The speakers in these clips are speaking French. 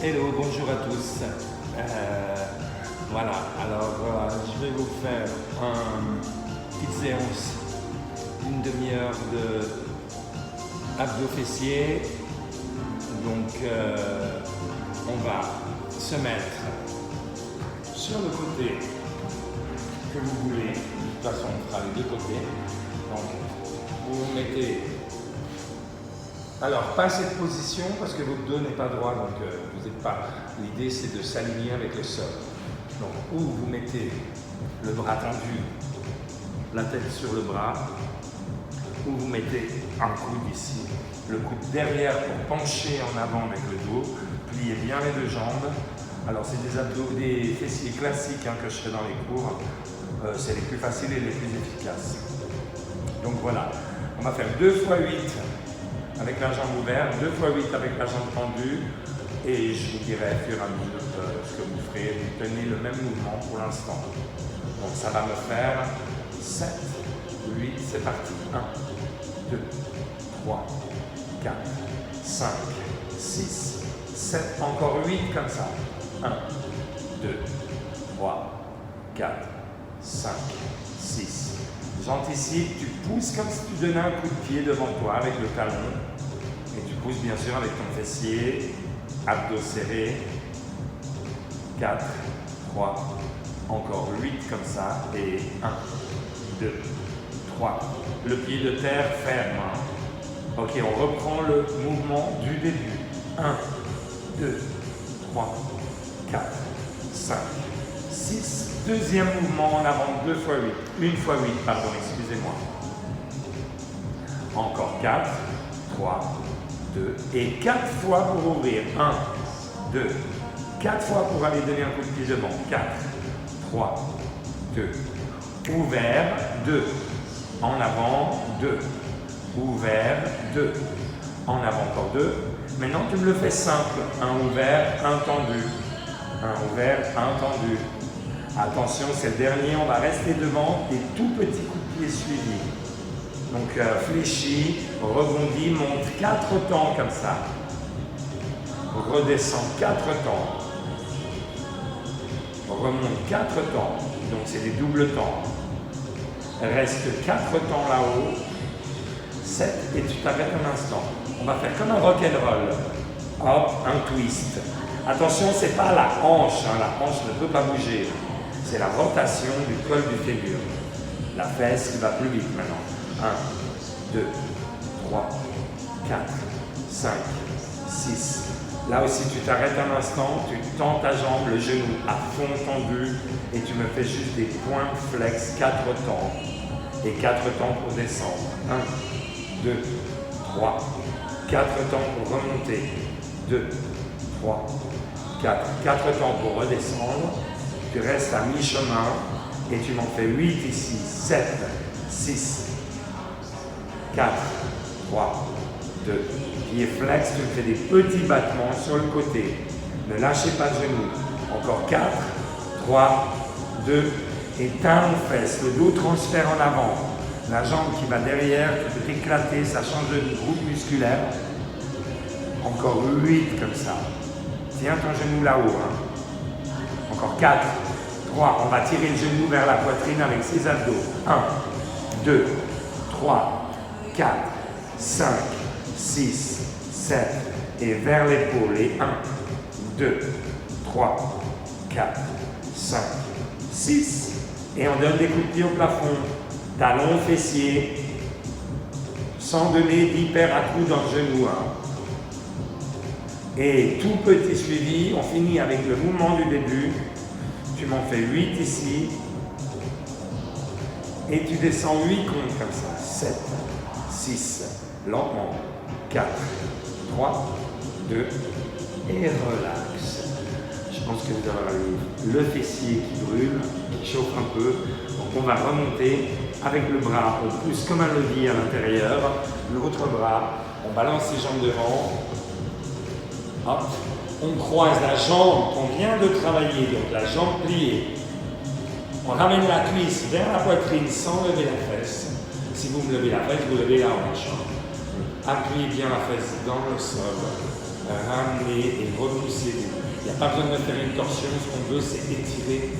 Hello, bonjour à tous. Voilà, alors je vais vous faire une petite séance d'une demi-heure de abdos fessiers. Donc on va se mettre sur le côté que vous voulez. De toute façon, on fera les deux côtés. Donc vous vous mettez. Alors, pas cette position parce que votre dos n'est pas droit, donc vous n'êtes pas. L'idée, c'est de s'aligner avec le sol. Donc, ou vous mettez le bras tendu, la tête sur le bras, ou vous mettez un coude ici, le coude derrière pour pencher en avant avec le dos, pliez bien les deux jambes. Alors, c'est des abdos, des fessiers classiques que je fais dans les cours. C'est les plus faciles et les plus efficaces. Donc voilà, on va faire 2 fois 8. Avec la jambe ouverte, 2 fois 8 avec la jambe tendue, et je vous dirai au fur et à mesure ce que vous ferez. Vous tenez le même mouvement pour l'instant. Donc ça va me faire 7, 8, c'est parti. 1, 2, 3, 4, 5, 6, 7, encore 8 comme ça. 1, 2, 3, 4, 5, 6. J'anticipe, tu pousses comme si tu donnais un coup de pied devant toi avec le talon. Et tu pousses bien sûr avec ton fessier, abdos serrés. 4, 3, encore 8 comme ça. Et 1, 2, 3. Le pied de terre ferme. Ok, on reprend le mouvement du début. 1, 2, 3, 4, 5, 6. Deuxième mouvement en avant, 2 fois 8. 1 fois 8, pardon, excusez-moi. Encore 4, 3, 2. Et 4 fois pour ouvrir. 1, 2. 4 fois pour aller donner un coup de pied devant. 4, 3, 2. Ouvert, 2. En avant, 2. Ouvert, 2. En avant, encore 2. Maintenant, tu me le fais simple. Un ouvert, un tendu. Un ouvert, un tendu. Attention, c'est le dernier, on va rester devant des tout petits coups de pied suivis. Donc fléchi, rebondit, monte 4 temps comme ça. Redescend 4 temps. Remonte 4 temps. Donc c'est des doubles temps. Reste 4 temps là-haut. 7 et tu t'arrêtes un instant. On va faire comme un rock'n'roll. Hop, un twist. Attention, c'est pas la hanche. La hanche ne peut pas bouger. C'est la rotation du col du fémur. La fesse qui va plus vite maintenant. 1, 2, 3, 4, 5, 6. Là aussi, tu t'arrêtes un instant, tu tends ta jambe, le genou à fond tendu et tu me fais juste des points flex 4 temps. Et 4 temps pour descendre. 1, 2, 3, 4 temps pour remonter. 2, 3, 4. 4 temps pour redescendre. Tu restes à mi-chemin et tu m'en fais 8 ici, 7, 6, 4, 3, 2. Pied flex, tu me fais des petits battements sur le côté. Ne lâchez pas le genou. Encore 4, 3, 2 et talon fesse. Le dos transfère en avant. La jambe qui va derrière, tu peux t'éclater, ça change de groupe musculaire. Encore 8 comme ça. Tiens ton genou là-haut. Encore 4, 3, on va tirer le genou vers la poitrine avec ses abdos. 1, 2, 3, 4, 5, 6, 7 et vers l'épaule. Et 1, 2, 3, 4, 5, 6 et on donne des coups de pied au plafond. Talon fessier sans donner d'hyper à coup dans le genou. Et tout petit suivi, on finit avec le mouvement du début. Tu m'en fais 8 ici. Et tu descends 8 comptes comme ça. 7, 6, lentement. 4, 3, 2, et relax. Je pense que vous avez le fessier qui brûle, qui chauffe un peu. Donc on va remonter avec le bras. On pousse comme un levier à l'intérieur. L'autre bras, on balance les jambes devant. Hop. On croise la jambe qu'on vient de travailler, donc la jambe pliée. On ramène la cuisse vers la poitrine sans lever la fesse. Si vous me levez la fesse, vous levez la hanche. Appuyez bien la fesse dans le sol. ramener et repousser. Il n'y a pas besoin de faire une torsion, ce qu'on veut c'est étirer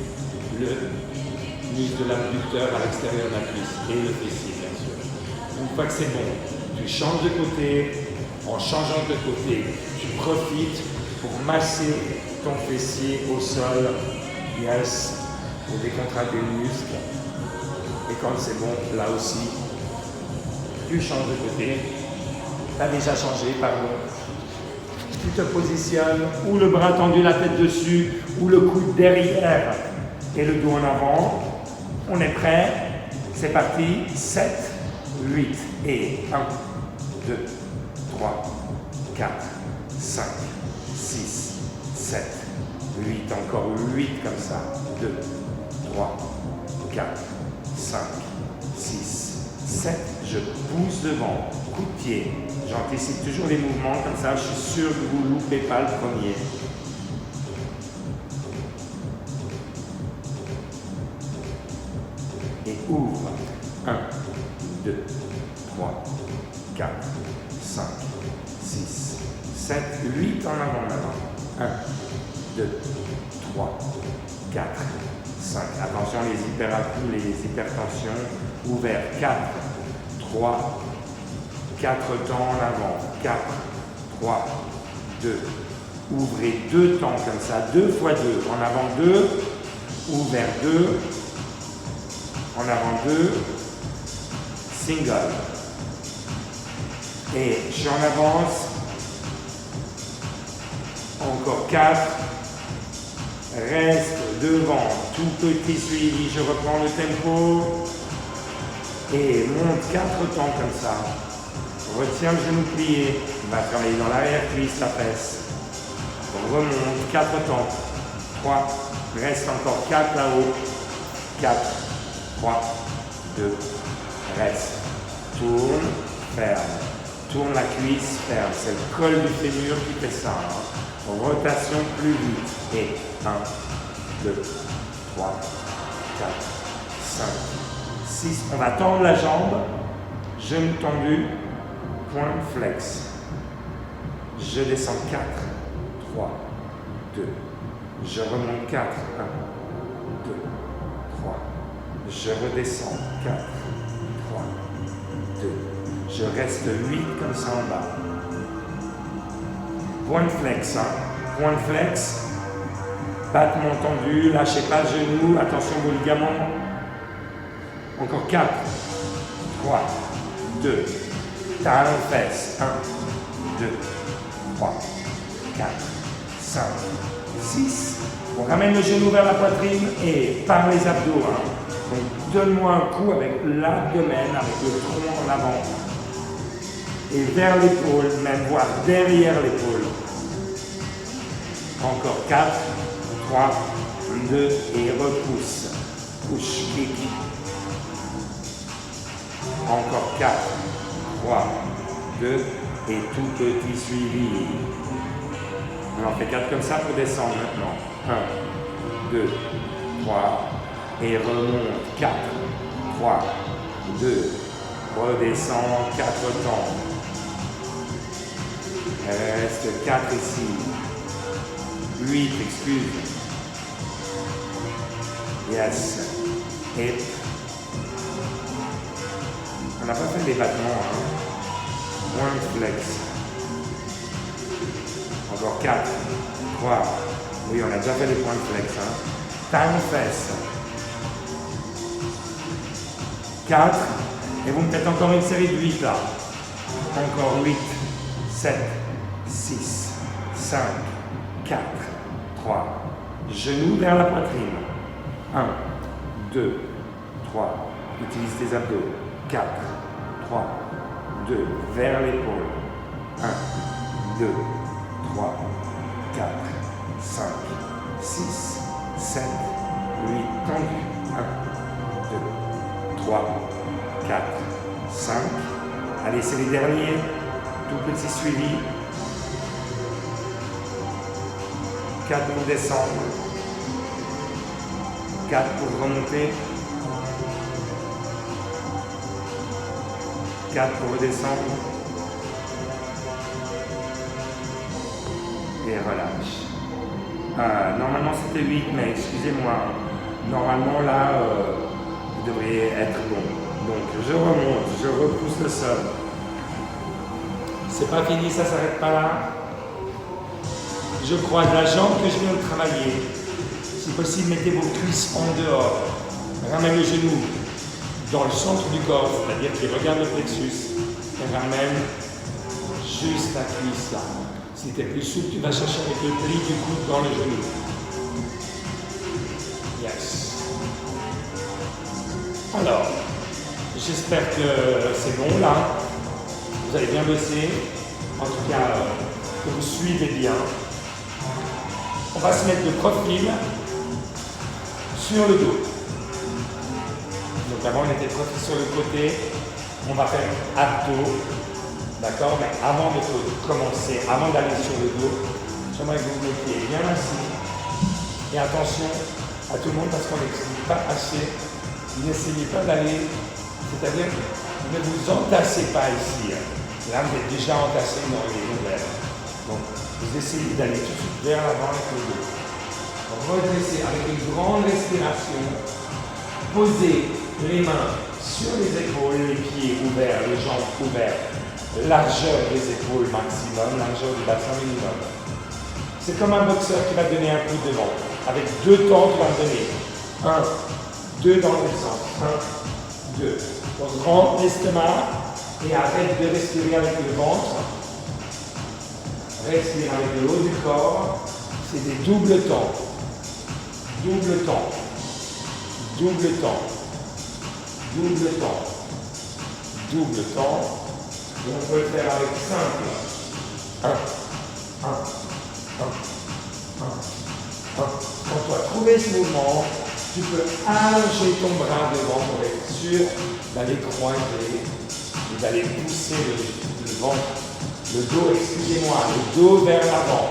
le muscle de l'abducteur à l'extérieur de la cuisse et le fessier bien sûr. Une fois que c'est bon, tu changes de côté, en changeant de côté, tu profites pour masser ton fessier au sol, yes, pour décontracter les muscles. Et quand c'est bon, là aussi, tu changes de côté. Tu as déjà changé, pardon. Tu te positionnes, ou le bras tendu, la tête dessus, ou le coude derrière et le dos en avant. On est prêt. C'est parti. 7, 8 et 1, 2, 3, 4, 5, 6, 7, 8. Encore 8 comme ça. 2, 3, 4, 5, 6, 7. Je pousse devant. Coup de pied. J'anticipe toujours les mouvements, comme ça je suis sûr que vous ne loupez pas le premier. Et ouvre. 1, 2, 3, 4, 5, 6, 7, 8 en avant maintenant. 1, 2, 3, 4, 5. Attention les hypertensions. Ouvert. 4, 3, 4 temps en avant, 4, 3, 2, ouvrez 2 temps comme ça, 2 fois 2, en avant 2, ouvert 2, en avant 2, single. Et je en avance, encore 4, reste devant, tout petit suivi, je reprends le tempo, et monte 4 temps comme ça. Retiens le genou plié, on va travailler dans l'arrière-cuisse, la fesse. On remonte, 4 temps. 3, reste encore 4 là-haut. 4, 3, 2, reste. Tourne, ferme. Tourne la cuisse, ferme. C'est le col du fémur qui fait ça. Hein. Rotation plus vite. Et 1, 2, 3, 4, 5, 6. On va tendre la jambe. Genou tendu. Point flex. Je descends 4, 3, 2. Je remonte 4, 1, 2, 3. Je redescends 4, 3, 2. Je reste 8 comme ça en bas. Point flex. Hein. Point flex. Battement tendu. Lâchez pas le genou. Attention vos ligaments. Encore 4, 3, 2. Talon fesse. 1, 2, 3, 4, 5, 6. On ramène le genou vers la poitrine et par les abdos. Hein. Donc donne-moi un coup avec l'abdomen, avec le tronc en avant. Et vers l'épaule, même voire derrière l'épaule. Encore 4, 3, 2 et repousse. Push, kick. Encore 4. 3, 2 et tout petit suivi. On en fait 4 comme ça pour descendre maintenant. 1, 2, 3 et remonte. 4, 3, 2, redescend 4 temps. Reste 4 ici. 8, excuse. Yes. Et on n'a pas fait les battements. Hein. Point flex. Encore 4, 3. Oui, on a déjà fait les points de flex. Hein. Time fesse. 4. Et vous me faites encore une série de 8 là. Encore 8, 7, 6, 5, 4, 3. Genoux vers la poitrine. 1, 2, 3. Utilise tes abdos. 4, 3, 2, vers l'épaule. 1, 2, 3, 4, 5, 6, 7, 8, tendu. 1, 2, 3, 4, 5. Allez, c'est les derniers. Tout petit suivi. 4 pour descendre. 4 pour remonter. 4 pour redescendre. et relâche. Normalement c'était 8, mais excusez-moi. Normalement là, vous devriez être bon. Donc je remonte, je repousse le sol. C'est pas fini, ça s'arrête pas là. Je croise la jambe que je viens de travailler. Si possible, mettez vos cuisses en dehors. Ramène le genou dans le centre du corps, c'est-à-dire qu'il regarde le plexus et ramène juste la cuisse là. Si tu es plus souple, tu vas chercher avec le pli du coude dans le genou. Yes. Alors, j'espère que c'est bon là. Vous avez bien bossé. En tout cas, que vous suivez bien. On va se mettre de profil sur le dos. Donc avant, on était profil sur le côté. On va faire abdos. D'accord? Mais avant de commencer, avant d'aller sur le dos, j'aimerais que vous vous mettiez bien assis. Et attention à tout le monde parce qu'on n'explique pas assez. N'essayez pas d'aller, c'est-à-dire ne vous entassez pas ici. Là, vous êtes déjà entassé dans les ovaires. Donc, vous essayez d'aller tout de suite vers l'avant avec le dos. Donc, redressez avec une grande respiration. Posez les mains sur les épaules, les pieds ouverts, les jambes ouvertes. Largeur des épaules maximum, largeur du bassin minimum. C'est comme un boxeur qui va donner un coup de ventre. Avec 2 temps qu'il va donner. 1, 2 dans le sens. 1, 2. Donc rentre l'estomac et arrête de respirer avec le ventre. Respire avec le haut du corps. C'est des doubles temps. Double temps. Double temps. Double temps. Double temps. Et on peut le faire avec simple. 1, 1, 1, 1, 1. Quand tu as trouvé ce mouvement, tu peux allonger ton bras devant pour être sûr d'aller croiser et d'aller pousser le ventre, le dos, excusez-moi, le dos vers l'avant.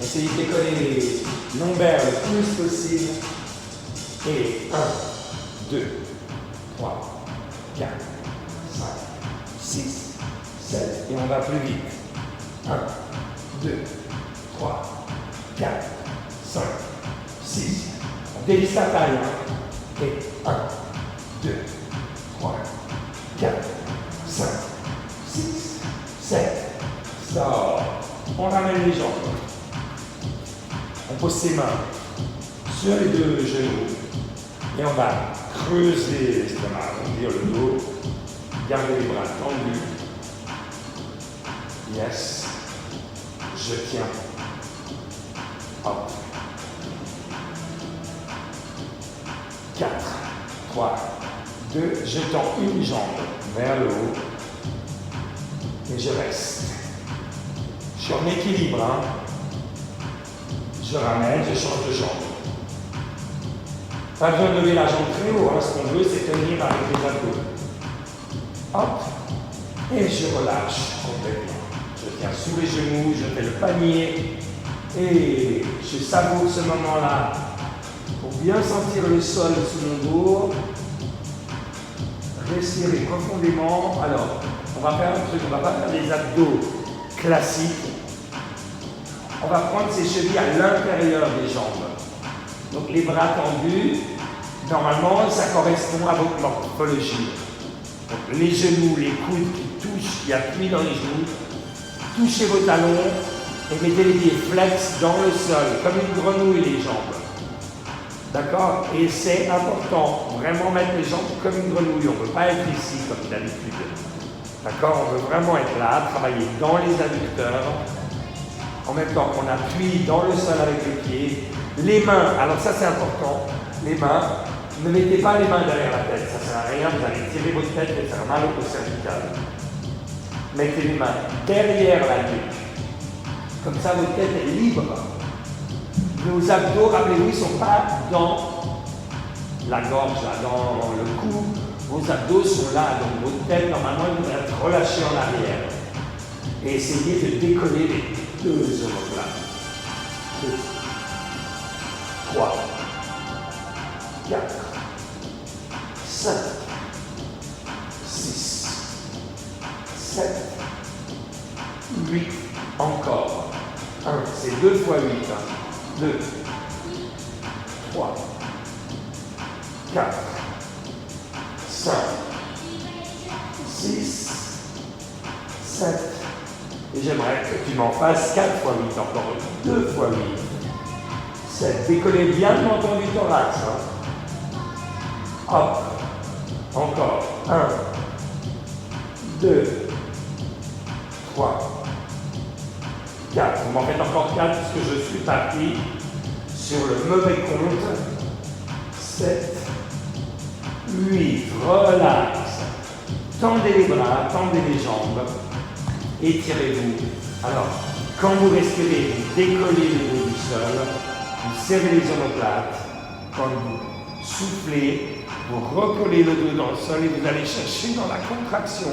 Essayez de décoller les lombaires le plus possible. Et 1, 2, 3, 4, 5, 6, 7. Et on va plus vite. 1, 2, 3, 4, 5, 6. On dévisse la taille. Et 1, 2, 3, 4, 5, 6, 7. Sort. On ramène les jambes. On pose ses mains sur les 2 genoux. Et on va creuser l'estomac, ouvrir le dos. Gardez les bras tendus. Yes. Je tiens. Hop. 4, 3, 2, je tends une jambe vers le haut et je reste. Je suis en équilibre. Je ramène, je change de jambe. Pas besoin de lever la jambe très haut. Ce qu'on veut, c'est tenir avec les abdos. Hop. Et je relâche complètement. Je tiens sous les genoux, je fais le panier et je savoure ce moment-là pour bien sentir le sol sous mon dos. Respirez profondément. Alors, on va faire un truc, on ne va pas faire des abdos classiques. On va prendre ses chevilles à l'intérieur des jambes. Donc les bras tendus, normalement ça correspond à votre morphologie. Donc les genoux, les coudes qui touchent, qui appuient dans les genoux, touchez vos talons et mettez les pieds flex dans le sol, comme une grenouille les jambes. D'accord? Et c'est important, vraiment mettre les jambes comme une grenouille. On ne veut pas être ici comme d'habitude. D'accord? On veut vraiment être là, travailler dans les adducteurs, en même temps qu'on appuie dans le sol avec les pieds. Les mains, alors ça c'est important, les mains, ne mettez pas les mains derrière la tête, ça ne sert à rien, vous allez tirer votre tête et faire mal au cervical. Mettez les mains derrière la nuque, comme ça votre tête est libre. Nos abdos, rappelez-vous, ils ne sont pas dans la gorge, là, dans le cou, vos abdos sont là, donc votre tête normalement elle devrait être relâchée en arrière. Et essayez de décoller les 2 omoplates. 2, 3, 4, 5, 6, 7, 8, encore, 1, c'est 2 fois 8. 2, 3, 4, 5, 6, 7. Et j'aimerais que tu m'en fasses 4 fois 8, encore 2 fois 8. 7. Décollez bien le menton du thorax. Hop. Encore. 1, 2, 3, 4. Vous m'en faites encore 4 parce que je suis parti sur le mauvais compte. 7, 8. Relax. Tendez les bras, tendez les jambes. Étirez-vous. Alors, quand vous respirez, vous décollez le dos du sol. Vous serrez les omoplates. Quand vous soufflez, vous recollez le dos dans le sol et vous allez chercher dans la contraction.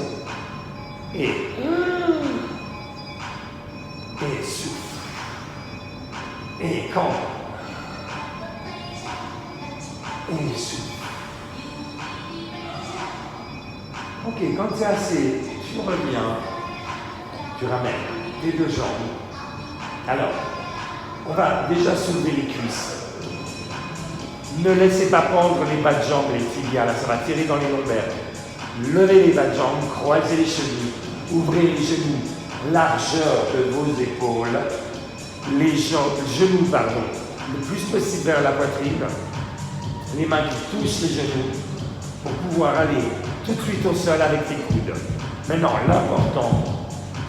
Et souffle. Et quand. Et souffle. Ok, quand c'est assez, tu reviens. Tu ramènes tes 2 jambes. Alors, on va déjà soulever les cuisses. Ne laissez pas pendre les bas de jambes, les tibias, là, ça va tirer dans les lombaires. Levez les bas de jambes, croisez les chevilles, ouvrez les genoux, largeur de vos épaules, les genoux, le plus possible vers la poitrine, les mains qui touchent les genoux, pour pouvoir aller tout de suite au sol avec tes coudes. Maintenant, l'important,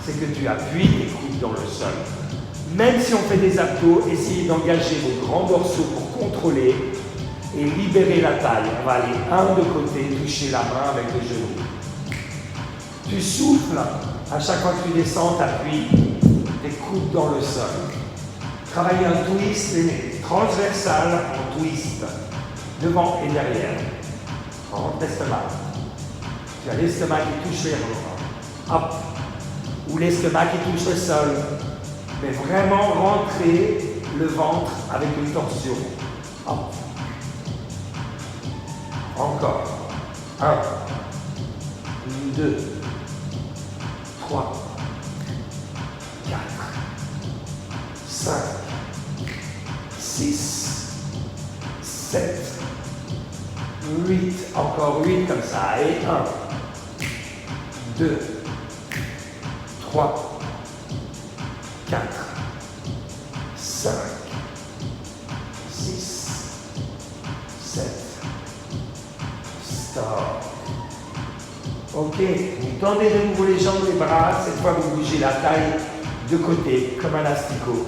c'est que tu appuies tes coudes dans le sol. Même si on fait des abdos, essayez d'engager vos grands dorsaux pour contrôler et libérer la taille. On va aller un de côté, toucher la main avec le genou. Tu souffles, à chaque fois que tu descends, tu appuies tes coudes dans le sol. Travaillez un twist transversal en twist, devant et derrière. Rentre l'estomac. Tu as l'estomac qui touche les reins. Hop. Ou l'estomac qui touche le sol. Mais vraiment rentrer le ventre avec une torsion. Hop. Encore. 1, 2, 3, 4, 5, 6, 7, 8. Encore 8 comme ça. Et 1, 2, 3, 4, 5, 6, 7, stop. Ok, vous tendez de nouveau les jambes, les bras, cette fois vous bougez la taille de côté, comme un asticot.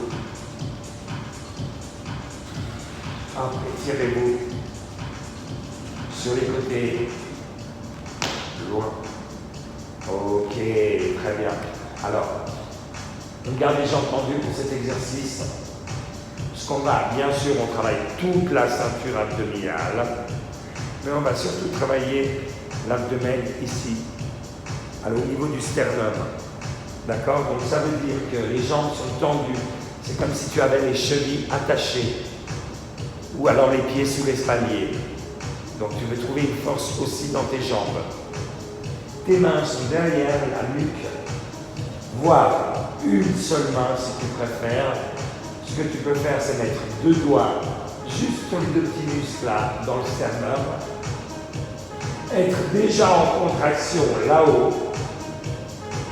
Hop, étirez-vous sur les côtés, loin. Ok, très bien. Alors, on garde les jambes tendues pour cet exercice. Ce qu'on va, bien sûr, on travaille toute la ceinture abdominale, mais on va surtout travailler l'abdomen ici, au niveau du sternum. D'accord? Donc ça veut dire que les jambes sont tendues. C'est comme si tu avais les chevilles attachées, ou alors les pieds sous l'espalier. Donc tu veux trouver une force aussi dans tes jambes. Tes mains sont derrière la nuque, voire une seule main si tu préfères. Ce que tu peux faire, c'est mettre 2 doigts juste sur les 2 petits muscles là, dans le sternum. Être déjà en contraction là-haut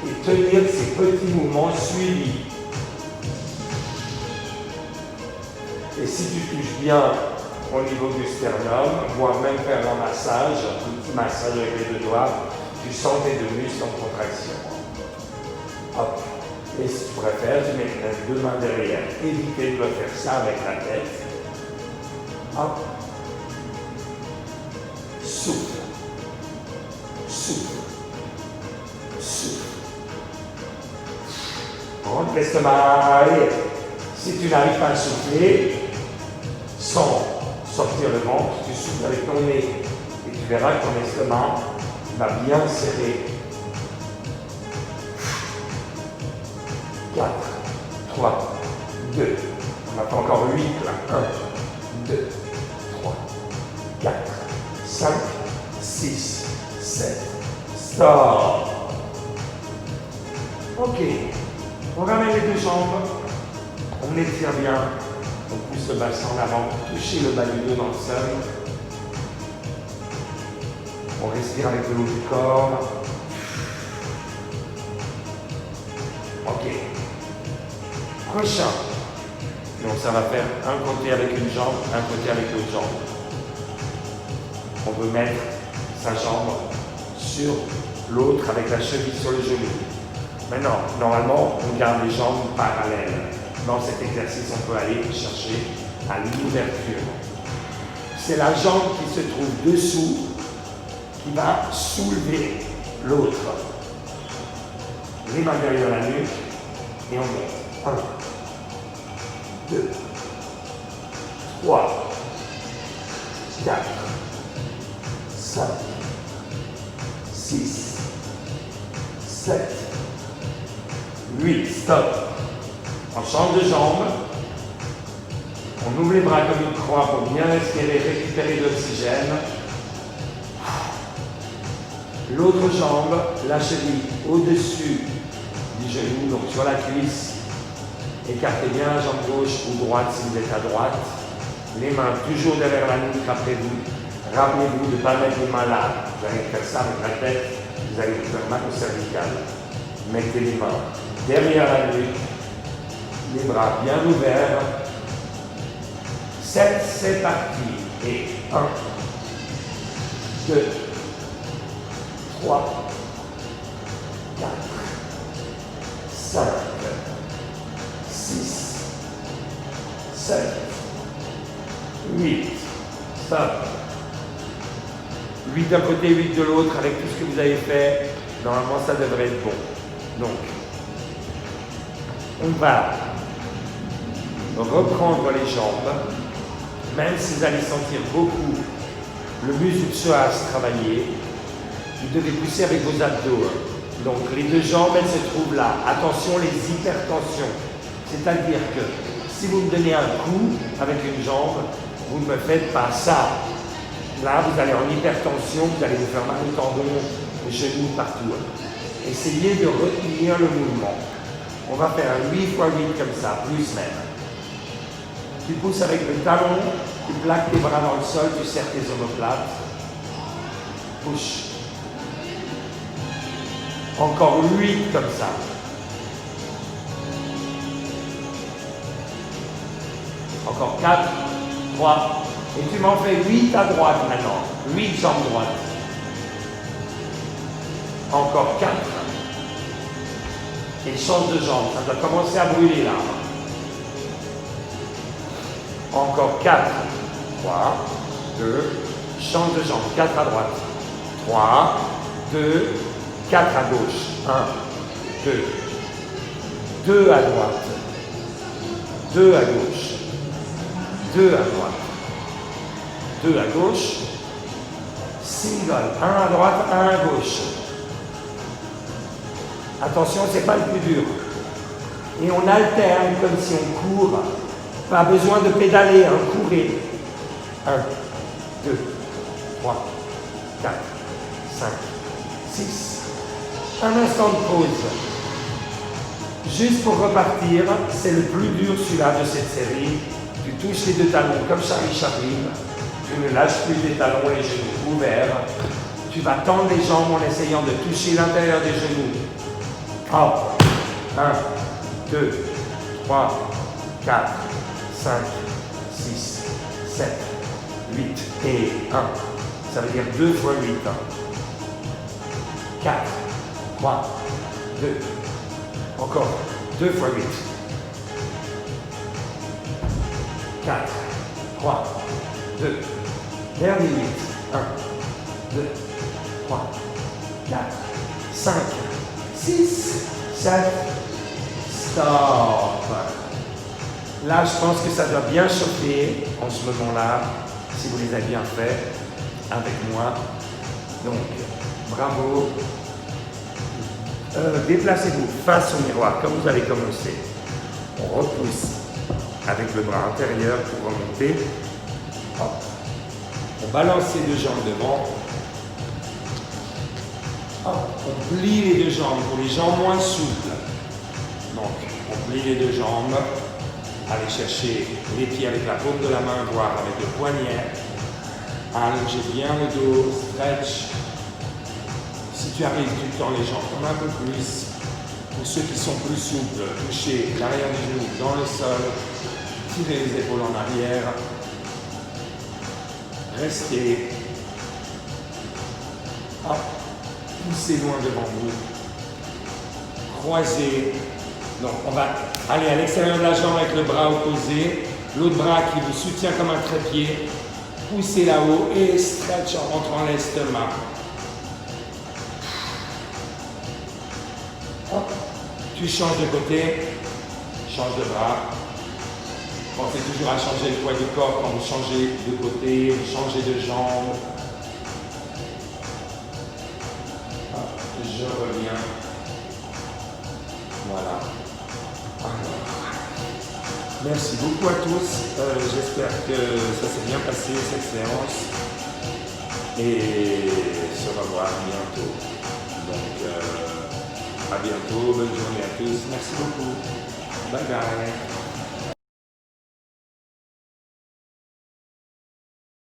et tenir ces petits mouvements suivis. Et si tu touches bien au niveau du sternum, voire même faire un massage, un petit massage avec les 2 doigts, tu sens tes 2 muscles en contraction. Hop. Et si tu préfères, tu mets les 2 mains derrière. Évitez de faire ça avec la tête. Hop. Souffle. Souffle. Souffle. Rentre l'estomac. Allez. Si tu n'arrives pas à souffler, sans sortir le ventre, tu souffles avec ton nez. Et tu verras que ton estomac va bien serrer. 4, 3, 2. On a fait encore 8 là. 1, 2, 3, 4, 5, 6, 7. Stop. Ok. On ramène les 2 jambes. On étire bien. On pousse le bassin en avant, toucher le bas du dos dans le sol. On respire avec le haut du corps. Ok. Prochain. Donc ça va faire un côté avec une jambe, un côté avec l'autre jambe. On peut mettre sa jambe sur l'autre avec la cheville sur le genou. Maintenant, normalement, on garde les jambes parallèles. Dans cet exercice, on peut aller chercher à l'ouverture. C'est la jambe qui se trouve dessous qui va soulever l'autre. Les mains derrière la nuque et on monte. 1, 2, 3, 4, 5, 6, 7, 8. Stop. On change de jambe. On ouvre les bras comme une croix pour bien respirer, récupérer de l'oxygène. L'autre jambe, la cheville au-dessus du genou, donc sur la cuisse. Écartez bien la jambe gauche ou droite si vous êtes à droite. Les mains toujours derrière la nuque, rappelez-vous. Rappelez-vous de ne pas mettre les mains là. Vous allez faire ça avec la tête, vous allez vous faire mal au cervical. Mettez les mains derrière la nuque, les bras bien ouverts. 7, c'est parti. Et 1, 2, 3, 4, 5, 6, 7, 8. Stop. 8 d'un côté, 8 de l'autre, avec tout ce que vous avez fait. Normalement, ça devrait être bon. Donc, on va reprendre les jambes, même si vous allez sentir beaucoup le muscle de psoas travailler. Vous devez pousser avec vos abdos. Donc les deux jambes, elles se trouvent là. Attention les hypertensions. C'est-à-dire que si vous me donnez un coup avec une jambe, vous ne me faites pas ça. Là, vous allez en hypertension, vous allez vous faire mal au tendon, les genoux, partout. Essayez de retenir le mouvement. On va faire un 8 x 8 comme ça, plus même. Tu pousses avec le talon, tu plaques tes bras dans le sol, tu serres tes omoplates. Push. Encore 8 comme ça. Encore 4, 3. Et tu m'en fais 8 à droite maintenant. 8 jambes droites. Encore 4. Et change de jambe. Ça doit commencer à brûler là. Encore 4. 3, 2. Change de jambe. 4 à droite. 3, 2, 4 à gauche. 1, 2. 2 à droite. 2 à gauche. 2 à droite. 2 à gauche. Single. 1 à droite, 1 à gauche. Attention, ce n'est pas le plus dur. Et on alterne comme si on court. Pas besoin de pédaler, hein, courez. 1, 2, 3, 4, 5, 6. Un instant de pause. Juste pour repartir, c'est le plus dur celui-là de cette série. Tu touches les deux talons comme Charlie Chaplin. Tu ne lâches plus les talons, les genoux ouverts. Tu vas tendre les jambes en essayant de toucher l'intérieur des genoux. Hop. 1, 2, 3, 4, 5, 6, 7, 8 et 1. Ça veut dire 2 x 8. 4, 3, 2. Encore 2 x 8. 4, 3, 2. Dernier 8. 1, 2, 3, 4, 5, 6, 7. Stop. Là, je pense que ça doit bien chauffer en ce moment-là, si vous les avez bien fait avec moi. Donc, bravo. Déplacez-vous face au miroir, comme vous allez commencer. On repousse avec le bras intérieur pour remonter. Hop. On balance les deux jambes devant. Hop. On plie les deux jambes pour les jambes moins souples. Donc, on plie les deux jambes. Allez chercher les pieds avec la paume de la main, voire avec le poignet. Allongez bien le dos, stretch. Si tu arrives, tu tends les jambes comme un peu plus. Pour ceux qui sont plus souples, touchez l'arrière du genou dans le sol. Tirez les épaules en arrière. Restez. Hop. Poussez loin devant vous. Croisez. Donc on va aller à l'extérieur de la jambe avec le bras opposé. L'autre bras qui vous soutient comme un trépied. Poussez là-haut et stretch en rentrant l'estomac. Hop. Tu changes de côté. Change de bras. Pensez toujours à changer le poids du corps quand vous changez de côté, vous changez de jambe. Hop, je reviens. Voilà. Alors, merci beaucoup à tous. J'espère que ça s'est bien passé cette séance. Et se revoir bientôt. Donc, à bientôt. Bonne journée à tous. Merci beaucoup. Bye bye.